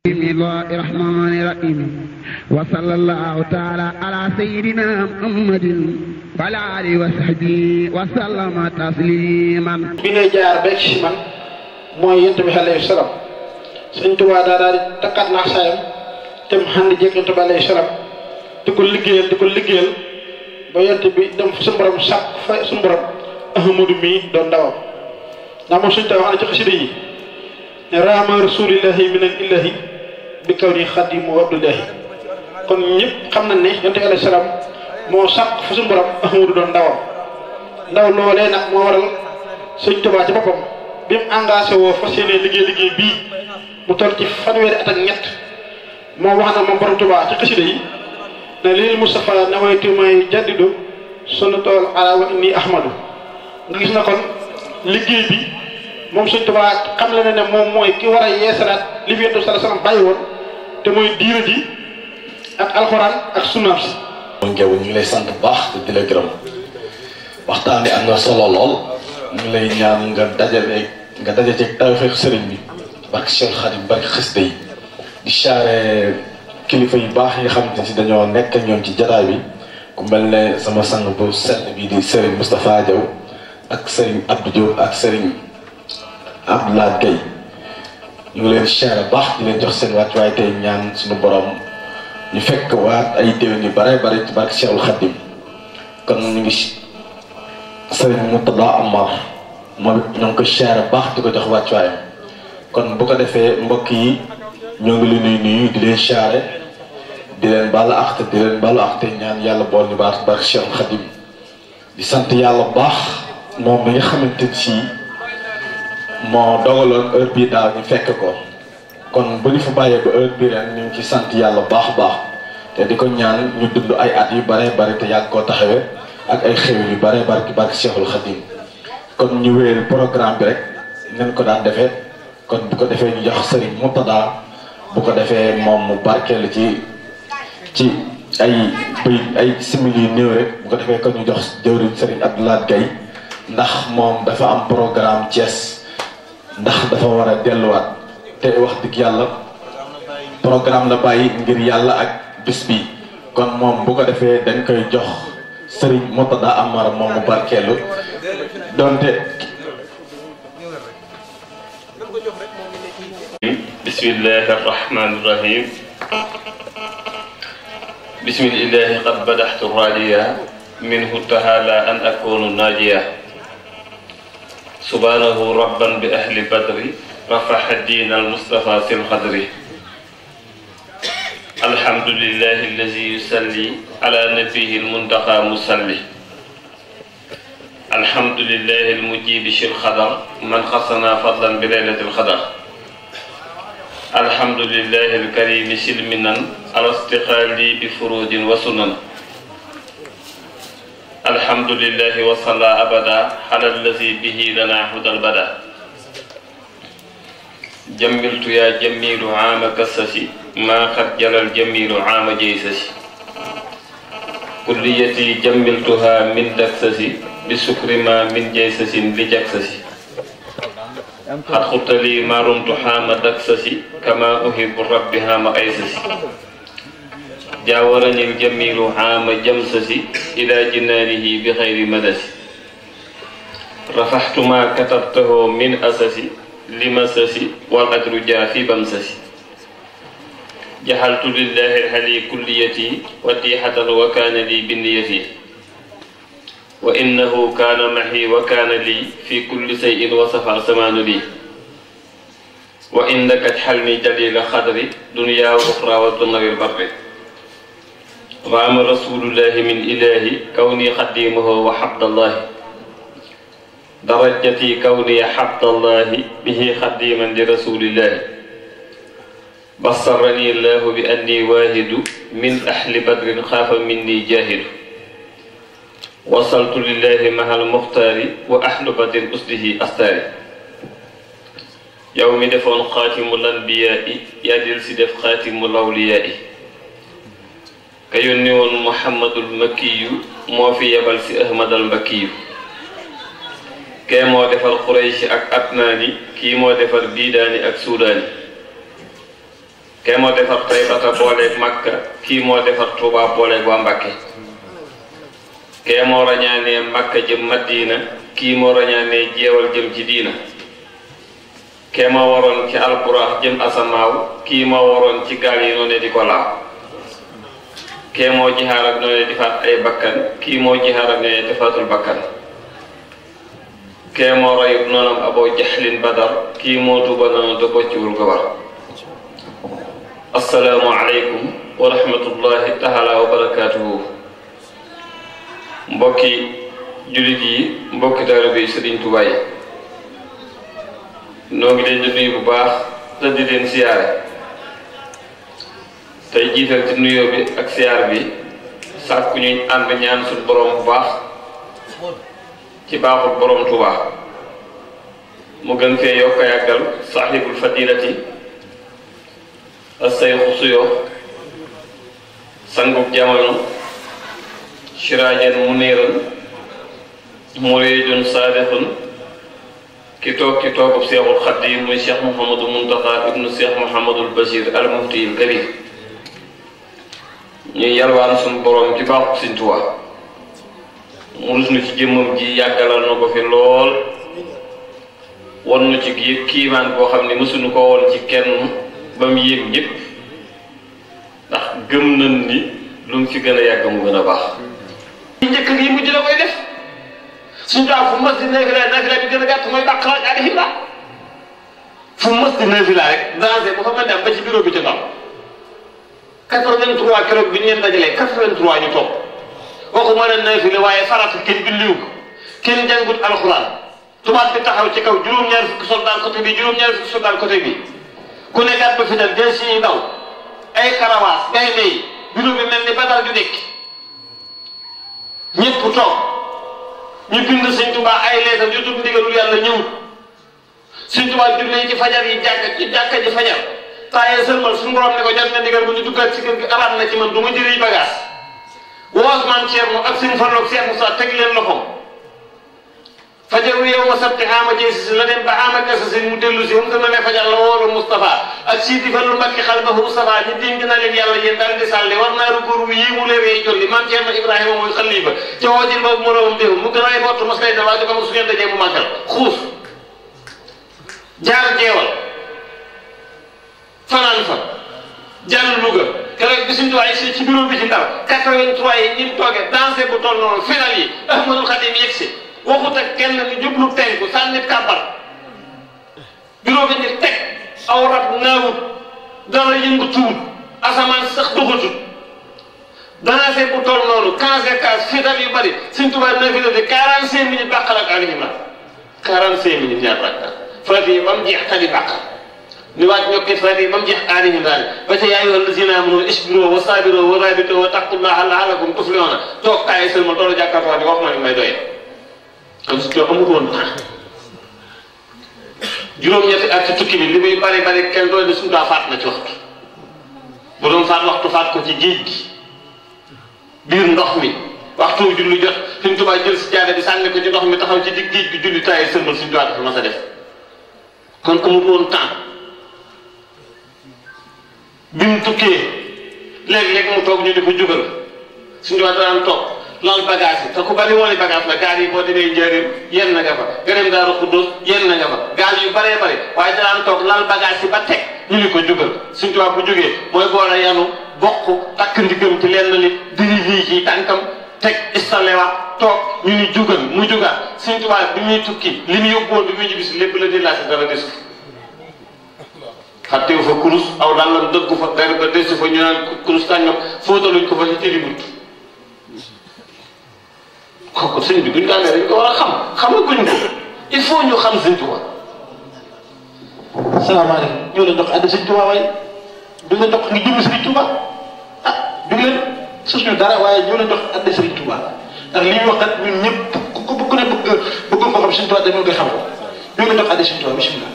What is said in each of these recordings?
بسم الله الرحمن الرحيم وصلى الله تعالى على سيدنا محمد وعلى آله وصحبه وسلم تسليما bi ngay jaar beeg si man mooy yonent bi alayhi salaam Sëñ Tuubaa daal di takkaat naa saayam te mu ànd jéeg yonent bi alayhi salaam di ko liggéeyal ba yonent bi dem suñu borom sàkk fa suñu borom Ahmadu mii doon ndawam ndax moom Sëñ Tuubaa wax na ci xasida yi ne raama rasulillahi minal illahi bi kaw ni xadimu abdullahi kon ñëpp xam nañ ne yonent bi alayhi salaam moo sàkk fa suñu borom Ahmadu doon ndawam ndaw loolee nag moo waral Sëñ Tuubaa ci boppam bi mu engagé woo fas yéene liggéey bii mu toll ci fanweeri at ak ñett moo wax na moom borom Tuubaa ci xasida yi ne lil Mustafa nawaytu may jaddidu sunnatul ala wa inni ahmadu nga gis na kon liggéey bi moom Sëñ Tuubaa xam le ne moom mooy ki war a yeesalaat li fi Yonent bi sallallahu alayhi wasallam bàyyi woon te mooy diina ji ak alxuraan ak sunnaam si. moom Ngeebu ñu ngi lay sant bu baax te di la gërëm waxtaan bi am na solo lool ñu ngi lay ñaan nga daje ci tawfeex sëriñ bi barke Cheikh Khadim barke xasida yi di saare kilifa yu baax yi nga xamante ne si dañoo nekk ñoom ci jataay bi ku mel ne sama sang bu sell bi di Serigne Moustapha Diaw ak Serigne Abdou Diop ak Serigne Abdoulaye Gueye ñu ngi leen saare baax di leen jox seen wàccuwaay tey ñaan suñu borom ñu fekk waat ay déwén yu bare bare ci barke Cheikhul Khadim kon ñu ngi Serigne Moutada Amar moom it ñoo ngi ko saare baax di ko jox wàccuwaayam kon bu ko defee mbokk yi ñoo ngi leen di nuyu di leen saare di leen baalu àq di leen baalu àq te ñaan yàlla bool ñu baax barke Cheikhul Khadim di sant yàlla bu baax moom mi nga xamante ni si moo dogaloon heure bii daaw ñu fekk ko kon bu ñu fa bàyyee ba heure bii ren ñu ngi ci sant yàlla bu baax a baax te di ko ñaan ñu dund ay at yu bare bare te yàgg koo taxawee ak ay xew yu bare barke barke Cheikhul Khadim kon ñu wéyal programme bi rek nañ ko daan defee kon bu ko defee ñu jox Serigne Moutada bu ko defee moom mu barkeelu ci ay simili yu néew rek bu ko defee kon ñu jox jëwriñ Serigne Abdoulaye Gueye ndax moom dafa am programme Thiès ndax dafa war a delluwaat te wax dëgg yàlla programme la bàyyi ngir yàlla ak bis bi kon moom bu ko defee dañ koy jox Serigne Moutada Amar moom mu barkeelu donte bismillahi arrahmani irrahim bismillahi qad badaxtu radiya minhu tahala an akunu najiya subhanahu rabban bi ahli badri rafaxa diin almustafa fi lqadri alhamdulillahi allazi yusalli ala nabihi almuntaqa musalli alhamdulillahi almujibi shil xadar man xasana fadlan bi leylati alxadar alhamdulillahi alkarimi silminan ala istiqaali bi furujin wa sunan alhamdulillahi wa salla abada ala allazi bihi lana hudal bada jammiltu ya jamilu aama kassasi ma qad jalal jamilu aama jaysasi kulliyati jammiltuha min daksasi bi sukri ma min jaysasin li jaksasi xat xutali ma rumtu xaama daksasi kama uhibbu rabbi xaama aysasi jaawarani jamilu xaama jamsasi ila jinaanihi bi xayri madasi rafaxtu ma katabtahu min asasi limasasi wal ajru jaa fi bamsasi jaxaltu lillahi alxali kulliyati watixatan wa kaana li binniyati wa innahu kaana maxi wa kaana lii fi kulli sayin wasafa samaanu lii wa innaka xalni jalila xadri dunya wa uxra wa dunawil barri raama rasulullahi min ilahi kawni xadimahu wa xabdallahi darajati kawni xabdallahi bihi xadiman li rasulillahi basarani llahu bi anni waahidu min ahli badrin xaafa minni jaahidu wasaltu lillahi mahal muxtaari wa ahlu badrin usdihi astaari yow mi defoon xaatimul anbiyaa yaa del si def xaatimul awliyaa ka yónni woon muhammadul makkiyu moo fi yebal si ahmadal mbakkiyu kee moo defal xurayshi ak adnaani kii moo defal biidaani ak suudaani kee moo defar Taybata booleeg Makka kii moo defar Tuuba booleeg waa Mbàkke kee moo rañaanee Makka jëm Madina kii moo rañaanee jeewal jëm ci diina kee moo waroon ci alburaax jëm asamaaw kii moo waroon ci gaal yi noonu di ko laaw kee moo jihaar ak noonu di faat ay bakkan kii moo jihaar ak noonu di faatul bakkan kee moo rayub noonam Abu Jahlin Badar kii moo tuuba noonu da bocciwul ko war assalaamu aleykum wa rahmatullahi taala wa barakaatuhu mbokki jullit yi mbokki taalibe yi Sëriñ Tuubaa yi noo ngi leen di nuyu bu baax te di leen siyaare tey jiital ci nuyoo bi ak siyaar bi sàkku ñuy ànd ñaan suñu borom bu baax ci baaxul borom Tuubaa mu gën fee yokk yàggal saaxibul fadilati as-sayxu suyo sangub jamono siraajan muniiran muriidun saadixun ki toog ci toogub Seexul Xadiim muy Cheikh Mouhamadou Mountakha ibnu Cheikh Mouhamadul Bachir al-Muftiyil Karim ñuy yalwaan suñu borom ci baaxub Sëriñ Tuubaa mu rus nu ci jëmmam ji yàggalal na ko fi lool won nu ci kiimaan boo xam ne mësuñu ko woon ci kenn ba mu yéeg ñëpp ndax gëm nañ ni lu mu fi gën a yàgg mu gën a baax. njëkk gi mujj la koy def suñu daa fu mës di nafila bi gën a gàtt mooy Baqara ak Ali Imran fu mës di nafila rek danger bu fa mën di am ba ci bureau bi ci ndaw 83 keroog bi ñu leen dajalee 83 ñu toog waxuma ne nafila waaye farata kenn julliwu ko kenn jàngut alxuraan tubaab bi taxaw ci kaw juróom-ñaar fukki soldat côté bi juróom-ñaar fukki soldat côté bi ku nekkaat ba fi dal des yi ndaw ay karawaas gaynde yi bureau bi mel ni badal ju nekk ñëpp toog ñu bind Sëñ Tuubaa ay leetar yu tudd ndigalul yàlla ñëwut Sëñ Tuubaa jullee ci fajar yi jàkka ji fajar taayee sëlmal suñu borom ne ko jot na ndigal bu ñu duggaat ci kër gi araam na ci man du ma jëriñ bagage woos man Ceerno ak Sëñ Fallu ak Seex Musaa teg leen loxoom fajar wi yow ma sabti xaama jeesi si la dem ba xaama kese si mu dellu si am sama ne fajar la woolu Moustapha ak Sidi Fallu Mbàkke xal ba Moustapha ñu dénk na leen yàlla yéen daal di sàlli war naa rugóor yi mu leeree jolli maam Ceerno Ibrahima mooy xalifa ca woojil boobu moroomam déw mu gën ay bottu mos lay dawaa di ko su ngeen dajee mu màggal xuus jaar jeewal fanaan fa jàll Louga keroog bi Sëñ Tuubaa yi ci bureau bi ci Ndar 83 yi ñi toogee dansé bu toll noonu final yi Ahmadul Xadim yegsi waxut ak kenn ni jublu penku sànni kàmbar bureau bi ñu teg aw rab naawut dara yëngatuwut asamaan sax doxatut dansé bu toll noonu 15 final yu bari Sëñ Tuubaa nafila de 45 minutes Baqara ak Ali Imran 45 minutes ñaar rakka farat yi ba mu jeex tali Baqara ñu waaj ñokki farat yi ba mu jeex Ali Imran ba ca yaa ayyuhal lazina aamanu isbiru wa sabiru wa rabitu wa taqullaha la'allakum tuflihuna toog taay sëlma doolu jàkkaarloo di wax ma ni may doye am si amul woon juróom-ñetti at ci tukki bi li muy bari bari kenn doon ne Sëñ Tuubaa faat na ci waxtu bu doon faat waxtu faat ko ci géej gi biir ndox mi waxtu julli jot Sëñ Tuubaa jël si jaada bi sànni ko ci ndox mi taxaw ci digg géej gi julli taay sëlmal Sëñ Tuubaa dafa mas a def kon amul woon temps bi mu tukkee léeg-léeg mu toog ñu di ko jugal Sëñ Tuubaa daan toog lal bagage yi te ku bari wooni bagage la gaal yi boo demee Njaaréem yenn na nga fa nga dem Daaru Xuddoos yenn na nga fa gaal yu baree bari waaye daan toog lal bagage yi ba teg ñu ni ko jugal Sëñ Tuubaa bu jógee mooy boole yanu bokk takk ndigam ci lenn li diri lii ci tànkam teg installé waat toog ñu ni jugal mu jugaat Sëñ Tuubaa bi muy tukki li mu yóbbuwoon bi muy ñibbisi lépp la di laasi dara des xattewu fa kurus aw dàllam dëggu fa dara ba desu fa ñu naan kurus tàngam fóotaluñ ko fa ci tëri kooku sëñ bi duñ daanee dañ ko war a xam xamaguñ ko il faut ñu xam Sëñ Tuubaa salaamaaleykum ñoo leen dox addi Sëñ Tuubaa waaye du leen dox ngi jëmmi Sëñ Tuubaa ah du leen suñu dara waaye ñoo leen dox addi Sëñ Tuubaa ndax li ñu wax kat ñun ñëpp ku ne bëgg ko xam Sëñ Tuubaa dañoo koy xam ko ñoo leen dox addi Sëñ Tuubaa bismillah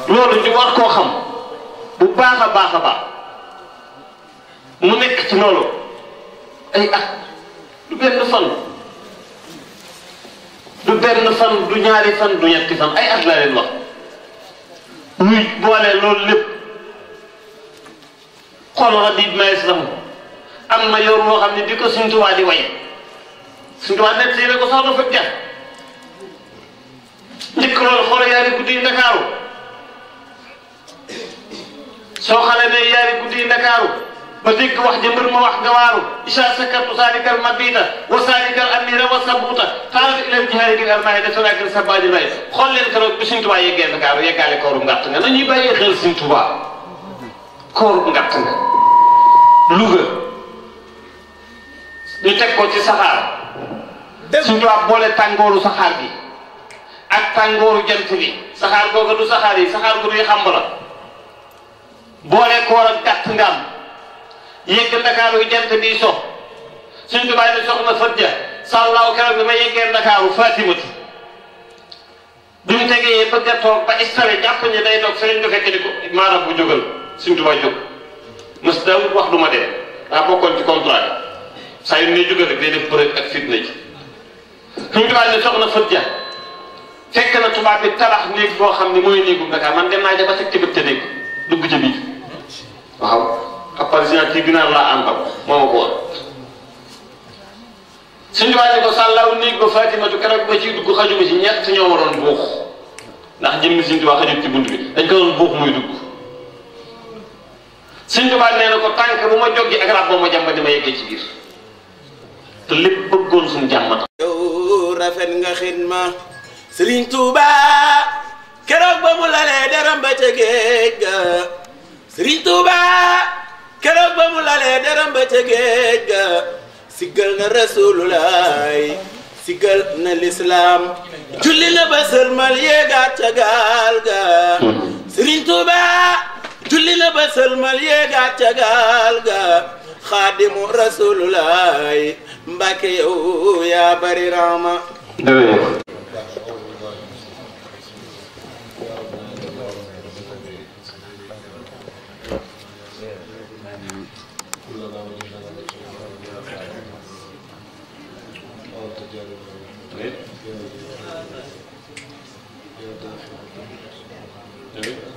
loolu ñu war koo xam bu baax a baax a baax mu nekk ci loolu ay at du benn fan du ñaari fan du ñetti fan ay at laa leen wax muy boole loolu lépp xool Habib Maïs la mu am na yoon moo xam ne bi ko Sëñ Tuubaa di way Sëñ Tuubaa nekk si ne ko soxna fa jar njëkk loolu xoolal yaari guddi yi Ndakaaru soo xale ne yaari guddi yi Ndakaaru ba dégg wax ja mbër ma wax nga waaru isa sakartu salikal mabita wa salikal amira wa sabuta xaaral ilal jihaari bil armahi da sonakil sabadi may xool leen keroog bi Sëñ Tuubaa yeggee Ndakaaru yeggaale kooru ngatt nga nañuy bàyyee xel Sëñ Tuubaa kooru ngatt nga Louga ñu teg ko ci saxaar Sëñ Tuubaa boole tàngooru saxaar gi ak tàngooru jant bi saxaar googu du saxaar yi saxaar gu duy xamb la boole koor ak gàtt nga am yegg Ndakaaru yu jant bi so Sëñ Tuubaa ni soxna Fat Ja sàllaaw keroog bi ma yeggee Ndakaaru Fatimatu bi mu tegee bëgg a toog ba installé jàpp ne day toog sëriñ bi fekk ni ko maanaam bu jógal Sëñ Tuubaa jóg mos daawut wax du ma dee daa bokkoon ci contrat saa yu ne jógal rek day def bëreet ak fitna ji Sëñ Tuubaa ni soxna Fat Ja fekk na tubaab bi tabax néeg boo xam ne mooy néegu Dakar man dem naa ja ba teg ci bët te néeg dugg ca biir waaw ab président ci ginaar laa àndal moo ma ko woon Sëñ Tuubaa ni ko sàllaaw néeg ba Fatimatu keroog ba ciy dugg xajuma ci ñett ñoo ma doon buux ndax jëmmi Sëñ Tuubaa xajut ci bunt bi dañ ko doon buux muy dugg Sëñ Tuubaa nee na ko tànk bu ma joggi ak rab boo ma jàmba di ma yeggee ci biir te lépp bëggoon suñu jàmmata yow rafet nga xidma Sëriñ Tuuba keroog ba mu lalee deram ba ca géej ga Sëriñ Tuuba keroog ba mu lalee deram ba ca géej ga siggal na Rasulullaay siggal na lislaam julli na ba sëlmal yéegaat ca gaal ga Sëriñ Tuuba julli na ba sëlmal yéegaat ca gaal ga Xaadimu Rasulullaay Mbàkke yow yaa bari raama Amin.